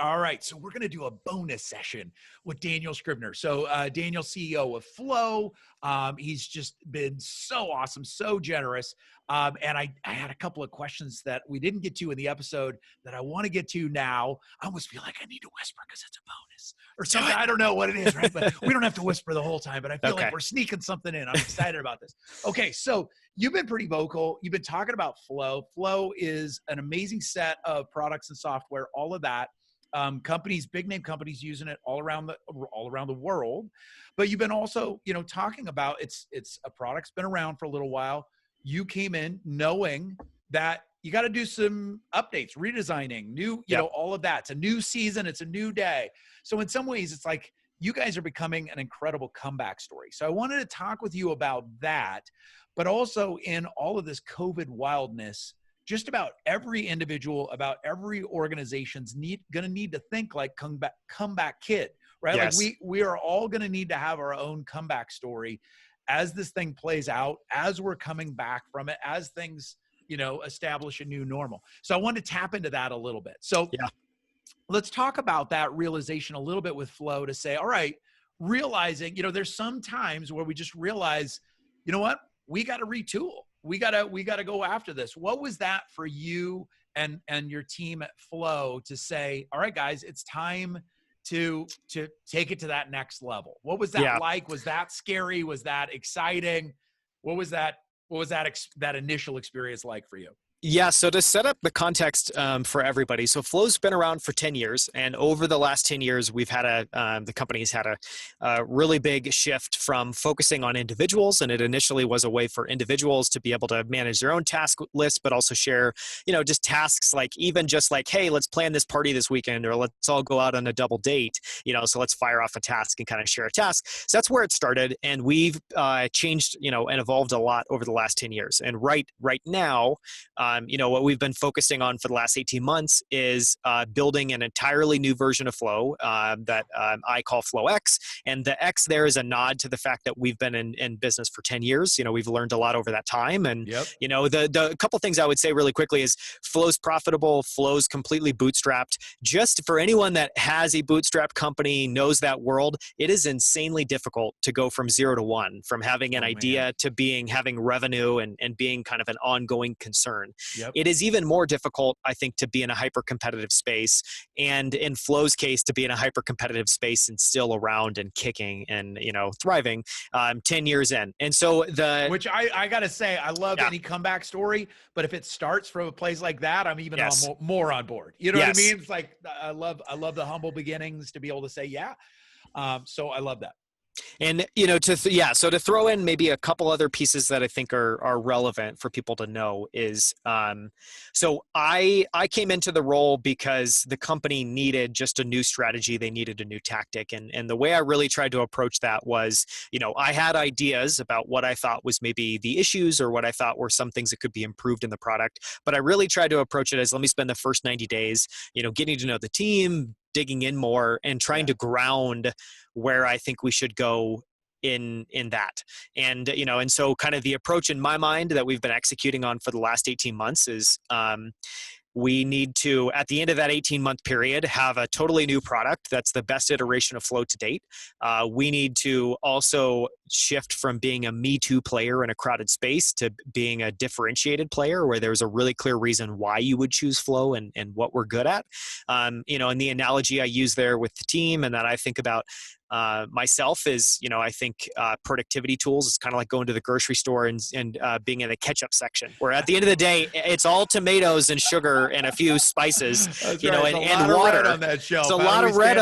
All right. So we're going to do a bonus session with Daniel Scrivner. So Daniel, CEO of Flow. He's just been so awesome, so generous. And I had a couple of questions that we didn't get to in the episode that I want to get to now. I almost feel like I need to whisper because it's a bonus or something. I don't know what it is, right? But we don't have to whisper the whole time, but I feel like we're sneaking something in. I'm excited about this. Okay. So you've been pretty vocal. You've been talking about Flow. Flow is an amazing set of products and software, all of that. Companies, big name companies using it all around the world. But you've been also, talking about it's a product's been around for a little while. You came in knowing that you got to do some updates, redesigning, new, all of that. It's a new season. It's a new day. So in some ways, it's like you guys are becoming an incredible comeback story. So I wanted to talk with you about that, but also in all of this COVID wildness, just about every individual, about every organization's going to need to think like comeback kid, right? Yes. Like we are all going to need to have our own comeback story as this thing plays out, as we're coming back from it, as things, establish a new normal. So I wanted to tap into that a little bit. So let's talk about that realization a little bit with Flow to say, all right, realizing, there's some times where we just realize, you know what, we got to retool. We gotta go after this. What was that for you and your team at Flow to say, all right, guys, it's time to take it to that next level? What was that like? Was that scary? Was that exciting? What was that initial experience like for you? Yeah, so to set up the context for everybody, so Flow's been around for 10 years, and over the last 10 years, we've had the company's had a really big shift from focusing on individuals, and it initially was a way for individuals to be able to manage their own task list, but also share, just tasks like even just like, hey, let's plan this party this weekend, or let's all go out on a double date, so let's fire off a task and kind of share a task. So that's where it started, and we've changed, and evolved a lot over the last 10 years. And right now, what we've been focusing on for the last 18 months is building an entirely new version of Flow that I call Flow X. And the X there is a nod to the fact that we've been in business for 10 years. We've learned a lot over that time. And, the couple things I would say really quickly is Flow's profitable, Flow's completely bootstrapped. Just for anyone that has a bootstrapped company, knows that world, it is insanely difficult to go from 0 to 1, from having an idea to having revenue and being kind of an ongoing concern. Yep. It is even more difficult, I think, to be in a hyper-competitive space, and in Flow's case, to be in a hyper-competitive space and still around and kicking and, thriving 10 years in. And so which I got to say, I love any comeback story, but if it starts from a place like that, I'm even more on board. You know what I mean? It's like, I love the humble beginnings to be able to say, so I love that. And, so to throw in maybe a couple other pieces that I think are relevant for people to know is, so I came into the role because the company needed just a new strategy. They needed a new tactic. And the way I really tried to approach that was, I had ideas about what I thought was maybe the issues or what I thought were some things that could be improved in the product. But I really tried to approach it as, let me spend the first 90 days, getting to know the team, digging in more, and trying to ground where I think we should go in that. And, and so kind of the approach in my mind that we've been executing on for the last 18 months is, we need to, at the end of that 18-month period, have a totally new product that's the best iteration of Flow to date. We need to also shift from being a Me Too player in a crowded space to being a differentiated player where there's a really clear reason why you would choose Flow and what we're good at. And the analogy I use there with the team and that I think about myself is, I think productivity tools is kind of like going to the grocery store and being in the ketchup section, where at the end of the day, it's all tomatoes and sugar and a few spices, and water red on that shelf. It's a lot of red.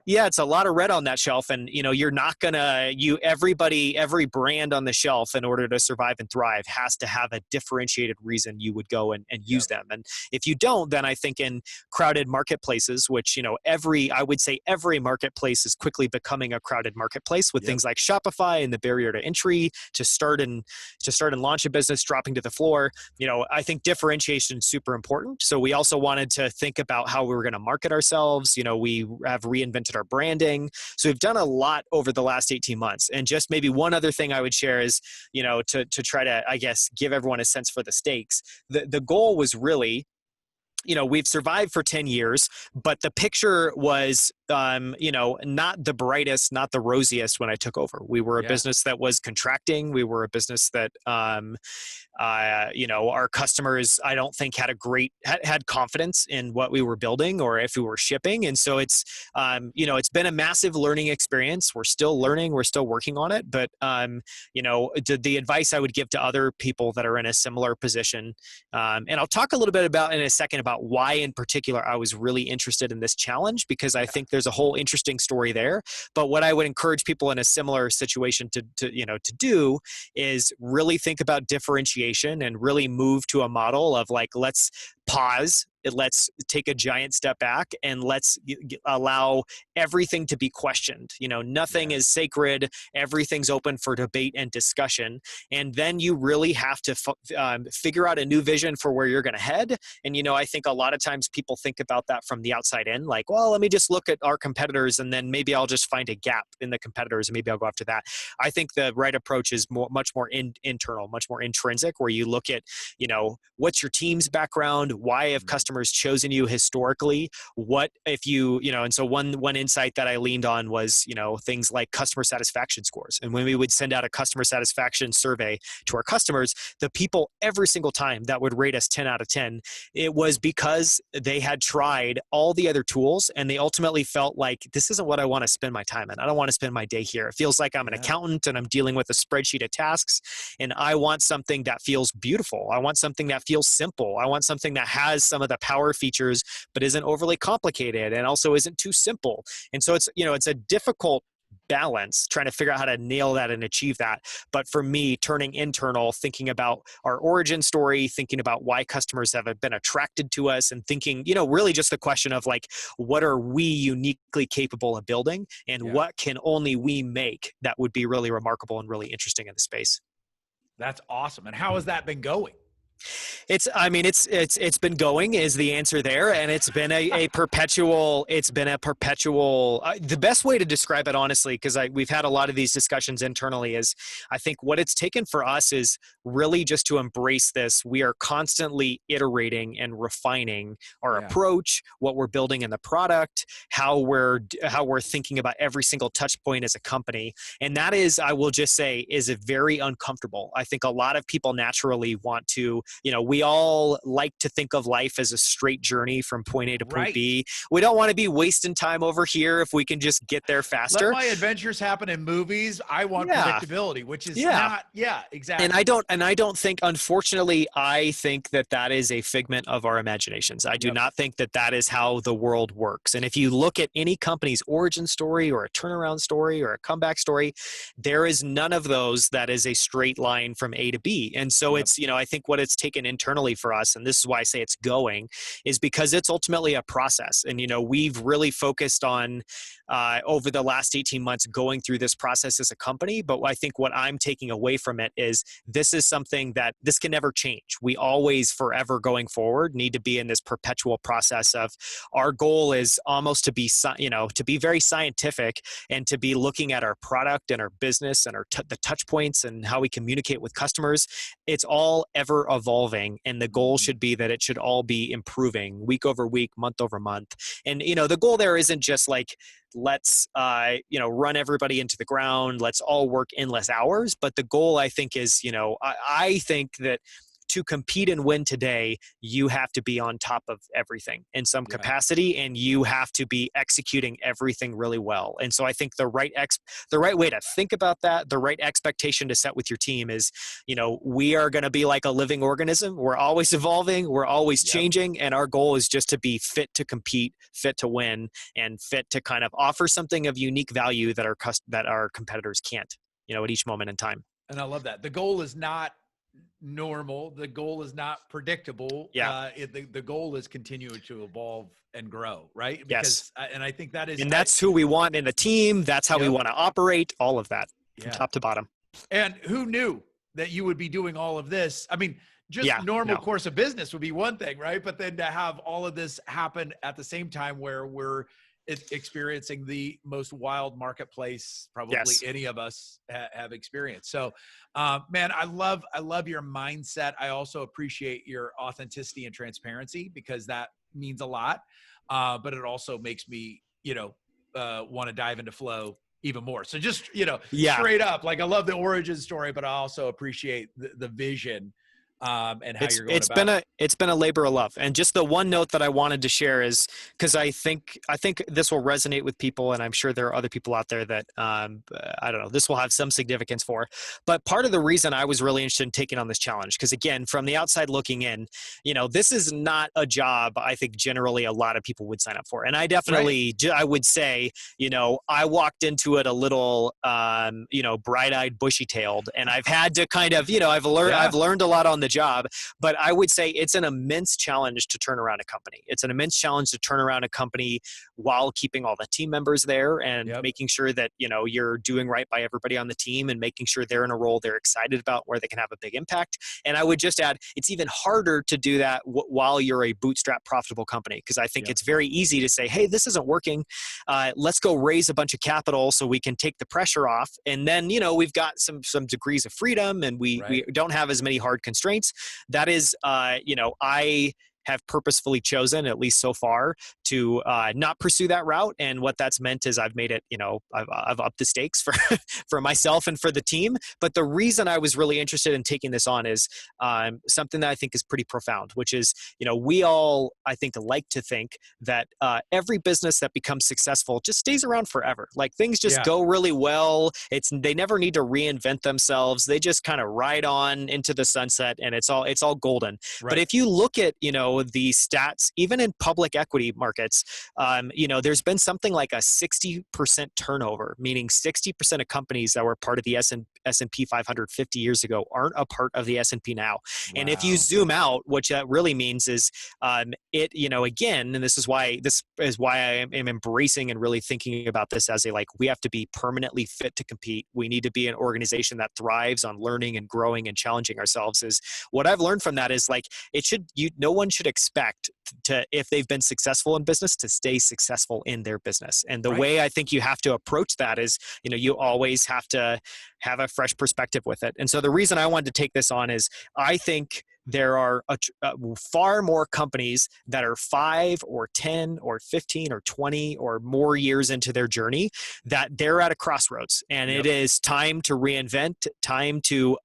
It's a lot of red on that shelf. And, you're not gonna, every brand on the shelf in order to survive and thrive has to have a differentiated reason you would go and use them. And if you don't, then I think in crowded marketplaces, which, I would say every marketplace is quickly becoming a crowded marketplace with things like Shopify and the barrier to entry to start and launch a business dropping to the floor. I think differentiation is super important. So we also wanted to think about how we were going to market ourselves. We have reinvented our branding. So we've done a lot over the last 18 months. And just maybe one other thing I would share is, to try to, I guess, give everyone a sense for the stakes. The goal was really we've survived for 10 years, but the picture was, not the brightest, not the rosiest when I took over. We were a business that was contracting. We were a business that, our customers, I don't think had confidence in what we were building or if we were shipping. And so it's been a massive learning experience. We're still learning, we're still working on it. But, the advice I would give to other people that are in a similar position, and I'll talk a little bit in a second about why in particular I was really interested in this challenge, because I think there's a whole interesting story there. But what I would encourage people in a similar situation to do is really think about differentiation and really move to a model of like, let's pause, let's take a giant step back, and let's allow everything to be questioned. Nothing is sacred. Everything's open for debate and discussion. And then you really have to figure out a new vision for where you're going to head. And, I think a lot of times people think about that from the outside in, like, well, let me just look at our competitors and then maybe I'll just find a gap in the competitors and maybe I'll go after that. I think the right approach is much more internal, much more intrinsic, where you look at, what's your team's background? Why have customers chosen you historically? What if and so one insight that I leaned on was, things like customer satisfaction scores. And when we would send out a customer satisfaction survey to our customers, the people every single time that would rate us 10 out of 10, it was because they had tried all the other tools and they ultimately felt like, this isn't what I want to spend my time in. I don't want to spend my day here. It feels like I'm an accountant and I'm dealing with a spreadsheet of tasks, and I want something that feels beautiful. I want something that feels simple. I want something that has some of the power features, but isn't overly complicated and also isn't too simple. And so it's a difficult balance trying to figure out how to nail that and achieve that. But for me, turning internal, thinking about our origin story, thinking about why customers have been attracted to us, and thinking, really just the question of like, what are we uniquely capable of building, and what can only we make that would be really remarkable and really interesting in the space. That's awesome. And how has that been going? It's been going is the answer there. And it's been a perpetual, the best way to describe it, honestly, because we've had a lot of these discussions internally, is I think what it's taken for us is really just to embrace this. We are constantly iterating and refining our approach, what we're building in the product, how we're thinking about every single touch point as a company. And that is, I will just say, is very uncomfortable. I think a lot of people naturally want to, we all like to think of life as a straight journey from point A to point B. We don't want to be wasting time over here if we can just get there faster. Let my adventures happen in movies. I want predictability, which is not, exactly. And I don't think, unfortunately, I think that is a figment of our imaginations. I do not think that is how the world works. And if you look at any company's origin story or a turnaround story or a comeback story, there is none of those that is a straight line from A to B. And so it's, I think what it's taken internally for us, and this is why I say it's going, is because it's ultimately a process. And, we've really focused on over the last 18 months going through this process as a company. But I think what I'm taking away from it is this is something that this can never change. We always, forever going forward, need to be in this perpetual process of, our goal is almost to be, to be very scientific and to be looking at our product and our business and the touch points and how we communicate with customers. It's all ever evolving. And the goal should be that it should all be improving week over week, month over month. And, the goal there isn't just like, let's, run everybody into the ground. Let's all work endless hours. But the goal, I think, is, I think that to compete and win today, you have to be on top of everything in some capacity, and you have to be executing everything really well. And so I think the right way to think about that, the right expectation to set with your team is, we are going to be like a living organism. We're always evolving. We're always changing. And our goal is just to be fit to compete, fit to win, and fit to kind of offer something of unique value that our competitors can't, at each moment in time. And I love that. The goal is not normal. The goal is not predictable. The goal is continuing to evolve and grow, right? Because, and I think that is, and that's who we want in a team. That's how we want to operate, all of that from top to bottom. And who knew that you would be doing all of this? I mean, just normal course of business would be one thing, right? But then to have all of this happen at the same time where we're experiencing the most wild marketplace probably Yes. any of us have experienced. So, man, I love your mindset. I also appreciate your authenticity and transparency because that means a lot. But it also makes me, want to dive into flow even more. So just, Yeah. straight up, like I love the origin story, but I also appreciate the vision and how you're going about it. It's been a labor of love. And just the one note that I wanted to share is because I think this will resonate with people, and I'm sure there are other people out there that I don't know, this will have some significance for. But part of the reason I was really interested in taking on this challenge, because again, from the outside looking in, this is not a job I think generally a lot of people would sign up for. And I definitely, I would say, I walked into it a little, bright-eyed, bushy-tailed, and I've had to kind of, I've learned a lot on the job, but I would say it's an immense challenge to turn around a company. It's an immense challenge to turn around a company while keeping all the team members there and making sure that, you're doing right by everybody on the team and making sure they're in a role they're excited about where they can have a big impact. And I would just add, it's even harder to do that while you're a bootstrap profitable company, because I think it's very easy to say, hey, this isn't working. Let's go raise a bunch of capital so we can take the pressure off. And then, we've got some degrees of freedom and we don't have as many hard constraints. That is, I have purposefully chosen, at least so far, to not pursue that route. And what that's meant is I've made it, I've upped the stakes for for myself and for the team. But the reason I was really interested in taking this on is something that I think is pretty profound, which is, we all, I think, like to think that every business that becomes successful just stays around forever. Like things just go really well. They never need to reinvent themselves. They just kind of ride on into the sunset, and it's all golden. But if you look at, the stats, even in public equity markets, there's been something like a 60% turnover, meaning 60% of companies that were part of the S&P 500 50 years ago aren't a part of the S&P now. Wow. And if you zoom out, what that really means is again, and this is why I am embracing and really thinking about this as we have to be permanently fit to compete. We need to be an organization that thrives on learning and growing and challenging ourselves. Is what I've learned from that is no one should expect to, if they've been successful in business, to stay successful in their business. And the way I think you have to approach that is, you always have to have a fresh perspective with it. And so the reason I wanted to take this on is I think there are far more companies that are 5 or 10 or 15 or 20 or more years into their journey that they're at a crossroads, and it is time to reinvent, time to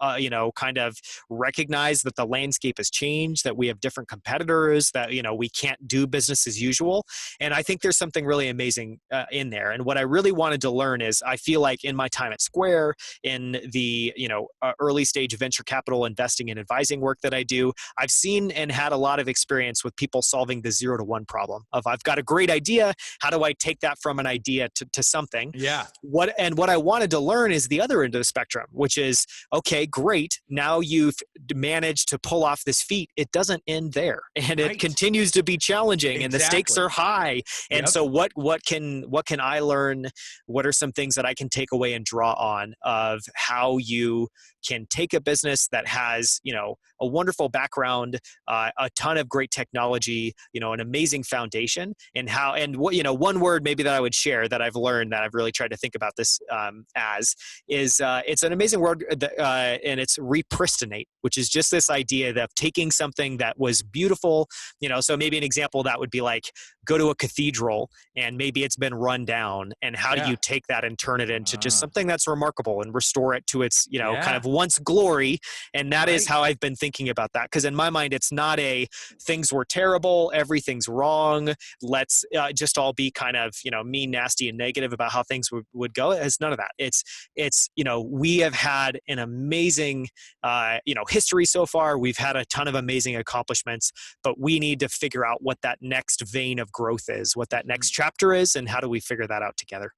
kind of recognize that the landscape has changed, that we have different competitors, that we can't do business as usual. And I think there's something really amazing in there. And what I really wanted to learn is, I feel like in my time at Square, in the early stage venture capital investing and advising work that I do, I've seen and had a lot of experience with people solving the 0 to 1 problem of, I've got a great idea. How do I take that from an idea to something? What I wanted to learn is the other end of the spectrum, which is, okay, great. Now you've managed to pull off this feat. It doesn't end there, and it continues to be challenging, and the stakes are high. And so what can I learn? What are some things that I can take away and draw on of how you can take a business that has, a wonderful background, a ton of great technology, an amazing foundation, and what, one word maybe that I would share that I've learned, that I've really tried to think about this as is, it's an amazing word, and it's repristinate, which is just this idea of taking something that was beautiful, so maybe an example that would be like, go to a cathedral and maybe it's been run down, and how do you take that and turn it into just something that's remarkable and restore it to its, kind of once glory. And that is how I've been thinking about that. Because in my mind, it's not things were terrible, everything's wrong, let's just all be kind of, mean, nasty, and negative about how things would go. It has none of that. It's we have had an amazing, history so far. We've had a ton of amazing accomplishments, but we need to figure out what that next vein of growth is, what that next chapter is, and how do we figure that out together.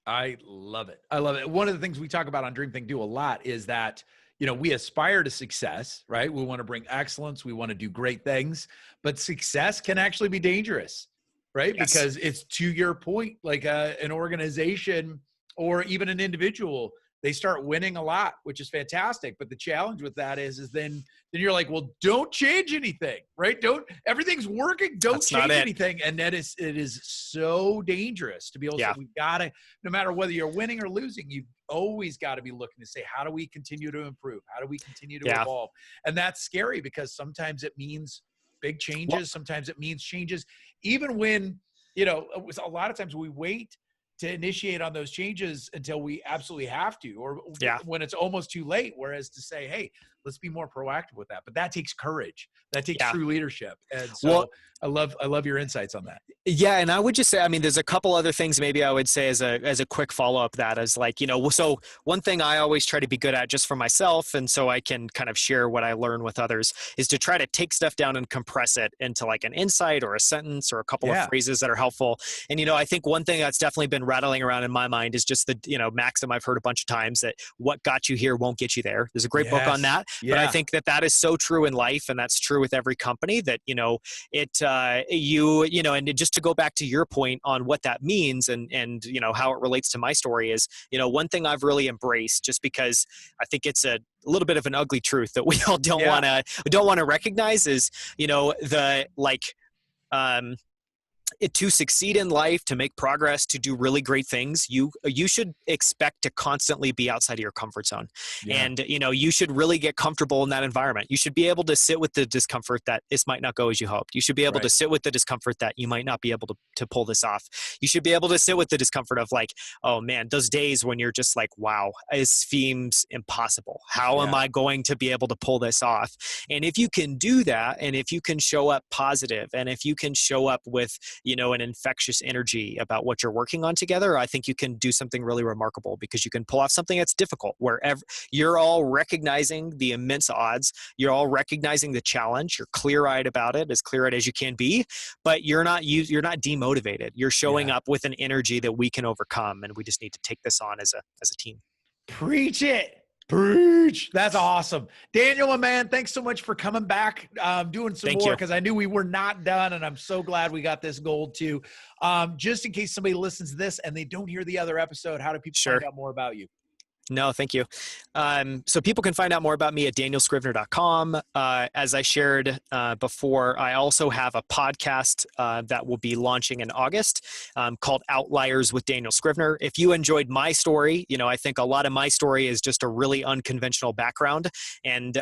I love it. I love it. One of the things we talk about on Dream Think Do a lot is that, we aspire to success, right? We want to bring excellence. We want to do great things, but success can actually be dangerous, right? Because it's, to your point, like an organization or even an individual they start winning a lot, which is fantastic. But the challenge with that is then you're like, well, don't change anything, right? Everything's working. Don't change anything. And it is so dangerous to be able to say, we've got to, no matter whether you're winning or losing, you've always got to be looking to say, how do we continue to improve? How do we continue to evolve? And that's scary because sometimes it means big changes. Sometimes it means changes, even when, a lot of times we wait to initiate on those changes until we absolutely have to, or when it's almost too late. Whereas to say, hey, let's be more proactive with that. But that takes courage. That takes true leadership. And so I love your insights on that. Yeah. And I would just say, I mean, there's a couple other things maybe I would say as a quick follow-up that is like, so one thing I always try to be good at just for myself, and so I can kind of share what I learn with others, is to try to take stuff down and compress it into like an insight or a sentence or a couple of phrases that are helpful. And, I think one thing that's definitely been rattling around in my mind is just the, maxim I've heard a bunch of times, that what got you here won't get you there. There's a great book on that, but I think that is so true in life. And that's true with every company that, and just to go back to your point on what that means and how it relates to my story is, one thing I've really embraced, just because I think it's a little bit of an ugly truth that we all don't want to recognize, is, to succeed in life, to make progress, to do really great things, you should expect to constantly be outside of your comfort zone. And, you should really get comfortable in that environment. You should be able to sit with the discomfort that this might not go as you hoped. You should be able to sit with the discomfort that you might not be able to pull this off. You should be able to sit with the discomfort of like, oh man, those days when you're just like, wow, it seems impossible. How am I going to be able to pull this off? And if you can do that, and if you can show up positive, and if you can show up with, an infectious energy about what you're working on together, I think you can do something really remarkable, because you can pull off something that's difficult, where you're all recognizing the immense odds. You're all recognizing the challenge. You're clear-eyed about it, as clear-eyed as you can be, but you're not demotivated. You're showing up with an energy that we can overcome, and we just need to take this on as a team. Preach it. Preach. That's awesome. Daniel, my man, thanks so much for coming back, doing some more, because I knew we were not done, and I'm so glad we got this gold too. Just in case somebody listens to this and they don't hear the other episode, how do people find out more about you? No, thank you. So people can find out more about me at danielscrivner.com. As I shared before, I also have a podcast that will be launching in August called Outliers with Daniel Scrivner. If you enjoyed my story, I think a lot of my story is just a really unconventional background and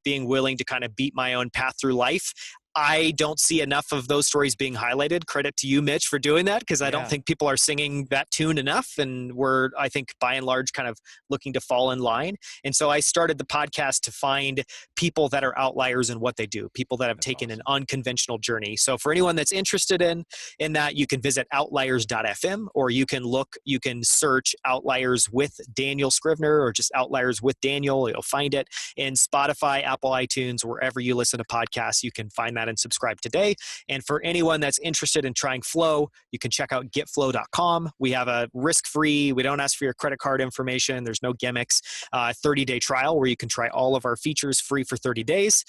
being willing to kind of beat my own path through life. I don't see enough of those stories being highlighted. Credit to you, Mitch, for doing that, because I don't think people are singing that tune enough. And we're, I think, by and large, kind of looking to fall in line. And so I started the podcast to find people that are outliers in what they do, people that have taken an unconventional journey. So for anyone that's interested in that, you can visit outliers.fm, or you can search Outliers with Daniel Scrivner, or just Outliers with Daniel. You'll find it in Spotify, Apple, iTunes, wherever you listen to podcasts. You can find that and subscribe today. And for anyone that's interested in trying Flow, you can check out getflow.com. We have a risk-free, we don't ask for your credit card information, there's no gimmicks, 30-day trial where you can try all of our features free for 30 days.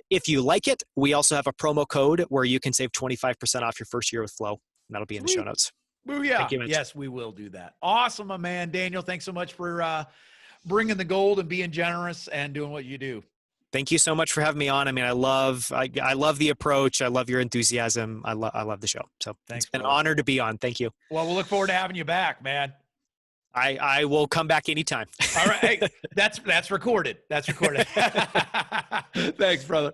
If you like it, we also have a promo code where you can save 25% off your first year with Flow. And that'll be in the show notes. Booyah. Thank you, Mitch. Yes, we will do that. Awesome, my man. Daniel, thanks so much for bringing the gold and being generous and doing what you do. Thank you so much for having me on. I mean, I love the approach. I love your enthusiasm. I love the show. So thanks. It's been an honor to be on. Thank you. Well, we'll look forward to having you back, man. I will come back anytime. All right. Hey, that's recorded. That's recorded. Thanks, brother.